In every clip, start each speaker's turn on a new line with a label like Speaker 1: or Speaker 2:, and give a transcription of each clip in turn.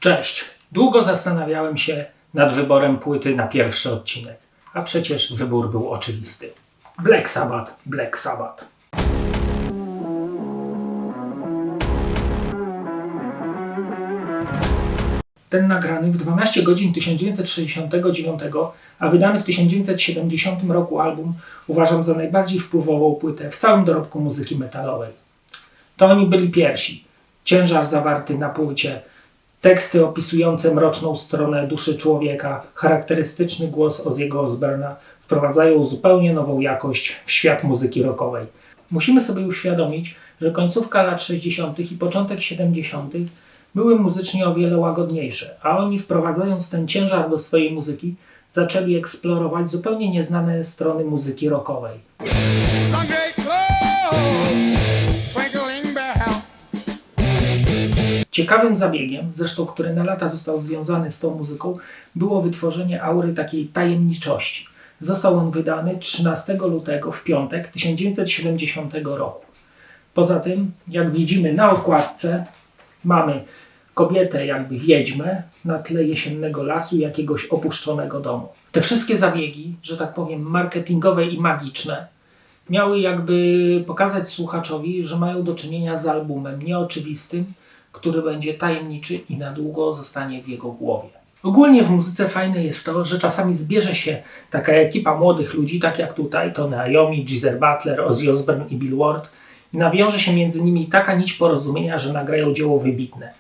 Speaker 1: Cześć! Długo zastanawiałem się nad wyborem płyty na pierwszy odcinek, a przecież wybór był oczywisty. Black Sabbath, Black Sabbath. Ten nagrany w 12 godzin 1969, a wydany w 1970 roku album uważam za najbardziej wpływową płytę w całym dorobku muzyki metalowej. To oni byli pierwsi. Ciężar zawarty na płycie, teksty opisujące mroczną stronę duszy człowieka, charakterystyczny głos Ozzy'ego Osbourna wprowadzają zupełnie nową jakość w świat muzyki rockowej. Musimy sobie uświadomić, że końcówka lat 60. i początek 70. były muzycznie o wiele łagodniejsze, a oni, wprowadzając ten ciężar do swojej muzyki, zaczęli eksplorować zupełnie nieznane strony muzyki rockowej. Ciekawym zabiegiem, zresztą który na lata został związany z tą muzyką, było wytworzenie aury takiej tajemniczości. Został on wydany 13 lutego w piątek 1970 roku. Poza tym, jak widzimy na okładce, mamy kobietę jakby wiedźmę na tle jesiennego lasu, jakiegoś opuszczonego domu. Te wszystkie zabiegi, że tak powiem marketingowe i magiczne, miały jakby pokazać słuchaczowi, że mają do czynienia z albumem nieoczywistym, który będzie tajemniczy i na długo zostanie w jego głowie. Ogólnie w muzyce fajne jest to, że czasami zbierze się taka ekipa młodych ludzi, tak jak tutaj, Tony Iommi, Geezer Butler, Ozzy Osbourne i Bill Ward, i nawiąże się między nimi taka nić porozumienia, że nagrają dzieło wybitne.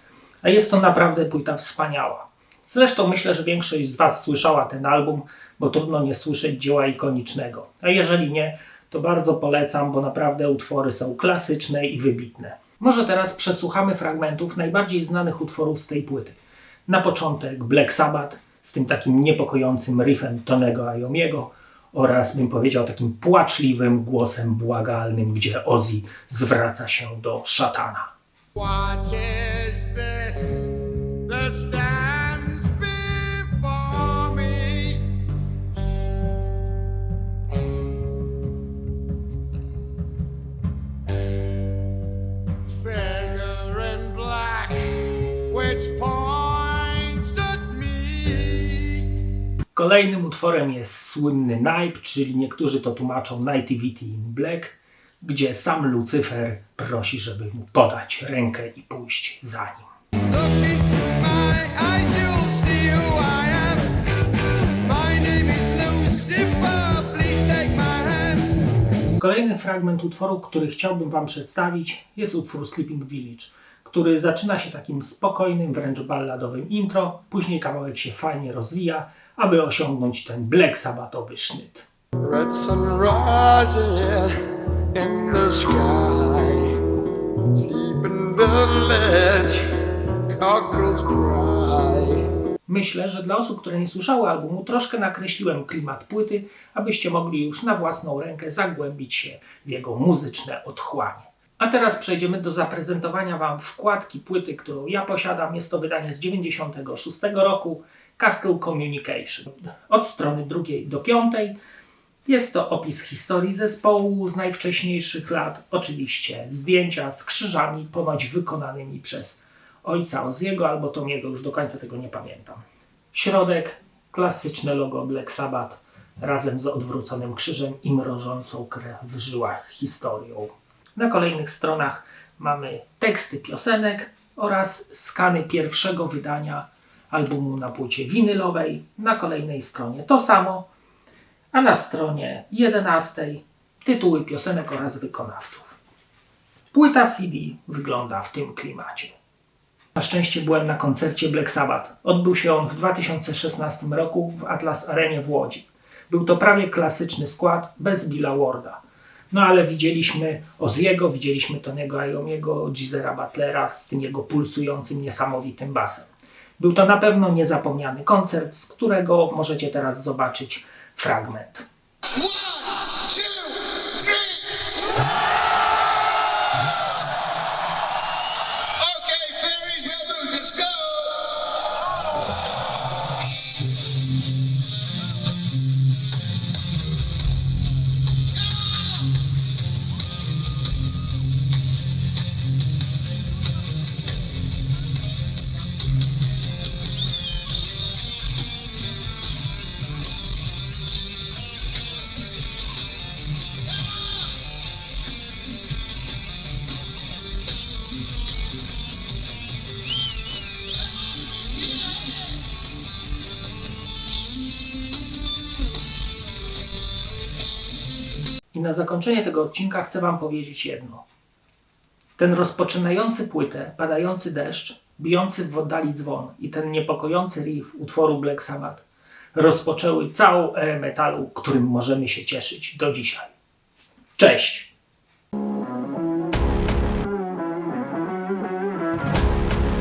Speaker 1: A jest to naprawdę płyta wspaniała. Zresztą myślę, że większość z Was słyszała ten album, bo trudno nie słyszeć dzieła ikonicznego. A jeżeli nie, to bardzo polecam, bo naprawdę utwory są klasyczne i wybitne. Może teraz przesłuchamy fragmentów najbardziej znanych utworów z tej płyty. Na początek Black Sabbath z tym takim niepokojącym riffem Tonego Iommiego oraz, bym powiedział, takim płaczliwym głosem błagalnym, gdzie Ozzy zwraca się do szatana.
Speaker 2: What is this that stands before me? Figure in black, which points at me.
Speaker 1: Kolejnym utworem jest słynny Night, czyli niektórzy to tłumaczą Nativity in Black, gdzie sam Lucyfer prosi, żeby mu podać rękę i pójść za nim.
Speaker 2: Look into my eyes, you'll see who I am. My name is Lucifer, please take my hand.
Speaker 1: Kolejny fragment utworu, który chciałbym Wam przedstawić, jest utwór Sleeping Village, który zaczyna się takim spokojnym, wręcz balladowym intro, później kawałek się fajnie rozwija, aby osiągnąć ten Black Sabbathowy sznyt.
Speaker 2: Red sun rising in the sky, sleeping village, cockerels cry.
Speaker 1: Myślę, że dla osób, które nie słyszały albumu, troszkę nakreśliłem klimat płyty, abyście mogli już na własną rękę zagłębić się w jego muzyczne otchłanie. A teraz przejdziemy do zaprezentowania Wam wkładki płyty, którą ja posiadam. Jest to wydanie z 1996 roku, Castle Communication. Od strony 2 do 5 jest to opis historii zespołu z najwcześniejszych lat. Oczywiście zdjęcia z krzyżami, ponoć wykonanymi przez ojca Ozzy'ego albo Tomiego, już do końca tego nie pamiętam. Środek, klasyczne logo Black Sabbath razem z odwróconym krzyżem i mrożącą krew w żyłach historią. Na kolejnych stronach mamy teksty piosenek oraz skany pierwszego wydania albumu na płycie winylowej. Na kolejnej stronie to samo, a na stronie 11 tytuły piosenek oraz wykonawców. Płyta CD wygląda w tym klimacie. Na szczęście byłem na koncercie Black Sabbath. Odbył się on w 2016 roku w Atlas Arenie w Łodzi. Był to prawie klasyczny skład bez Billa Warda. No ale widzieliśmy Ozzy'ego, widzieliśmy Tonego Iommiego, Geezera Butlera z tym jego pulsującym, niesamowitym basem. Był to na pewno niezapomniany koncert, z którego możecie teraz zobaczyć fragment.
Speaker 2: 1, 2, 3. Okay, fairies, your move, let's go.
Speaker 1: I na zakończenie tego odcinka chcę wam powiedzieć jedno. Ten rozpoczynający płytę, padający deszcz, bijący w oddali dzwon i ten niepokojący riff utworu Black Sabbath rozpoczęły całą erę metalu, którym możemy się cieszyć do dzisiaj. Cześć!